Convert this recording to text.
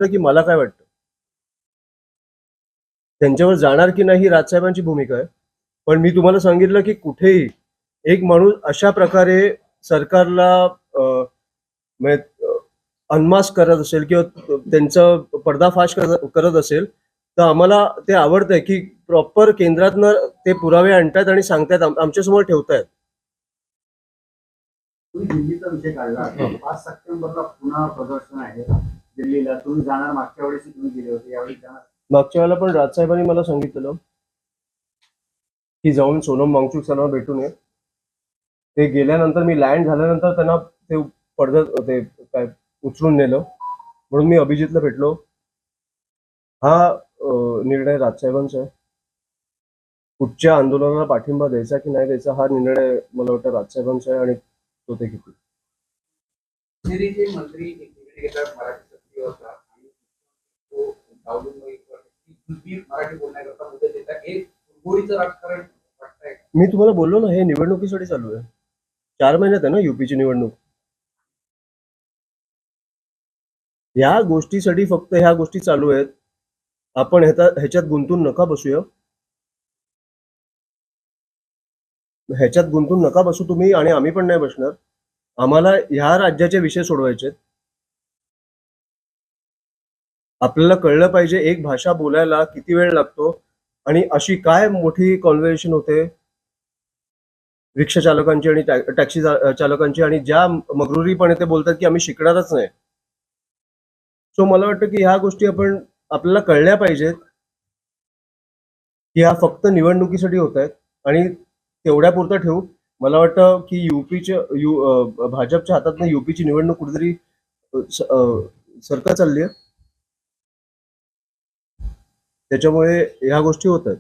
वाटतं की मला काय वाटतं, त्यांच्यावर जाणार की नाही ही राजसाहेबांची भूमिका आहे. पण मी तुम्हाला सांगितलं की कुठेही एक माणूस अशा प्रकारे सरकारला अनमास्क करत असेल किंवा त्यांचं पर्दाफाश करत असेल, तर आम्हाला ते आवडतंय की प्रॉपर केंद्रातनं ते पुरावे आणतायत आणि सांगतायत, आमच्यासमोर ठेवतायत. तुम्ही दिल्लीचा विषय काढला. 5 सप्टेंबरला पुन्हा प्रदर्शन आहे दिल्लीला. तुम्ही जाणार, मागच्या वेळेस तुम्ही गेले होते, यावेळी जाणार? मागच्या वेळेला पण राजसाहेबांनी मला सांगितलेलं की जाऊन सोनम वांगचुक सरांना भेटून ये. ते गेल्यानंतर मी लँड झाल्यानंतर त्यांना ते पडद्यात ते काय उचलून नेलं, म्हणून मी अभिजितला भेटलो. हा निर्णय राजसाहेबांचा आहे. कुठच्या आंदोलनाला पाठिंबा द्यायचा की नाही द्यायचा हा निर्णय मला वाटतं राजसाहेबांचा आहे आणि तो ते घेतील. मंत्री घेतात मराठी सक्तीवरचा आणि तो मराठी बोलण्याकरता मुद्दे देतात, हे गोळीचं राजकारण वाटतंय. मी तुम्हाला बोललो ना, हे निवडणुकीसाठी चालू आहे. 4 महिन्यात आहे ना युपीची निवडणूक. या गोष्टीसाठी फक्त ह्या गोष्टी चालू आहेत. आपण ह्याच्यात गुंतून नका बसूया. ह्याच्यात गुंतून नका बसू तुम्ही आणि आम्ही पण नाही बसणार. आम्हाला ह्या राज्याचे विषय सोडवायचे. आपल्याला कळलं पाहिजे एक भाषा बोलायला किती वेळ लागतो आणि अशी काय मोठी कॉन्व्हर्सेशन होते रिक्षा चालकांची आणि टॅक्सी चालकांची, आणि ज्या मगरुरीपणे ते बोलतात की आम्ही शिकणारच नाही. सो मला वाटतं की ह्या गोष्टी आपल्याला कळल्या पाहिजेत की ह्या फक्त निवडणुकीसाठी होत आहेत आणि तेवढ्यापुरतं ठेवू. मला वाटतं की भाजपच्या हातातनं युपीची निवडणूक कुठेतरी सरकार चालली आहे. त्याच्यामुळे ह्या गोष्टी होत आहेत.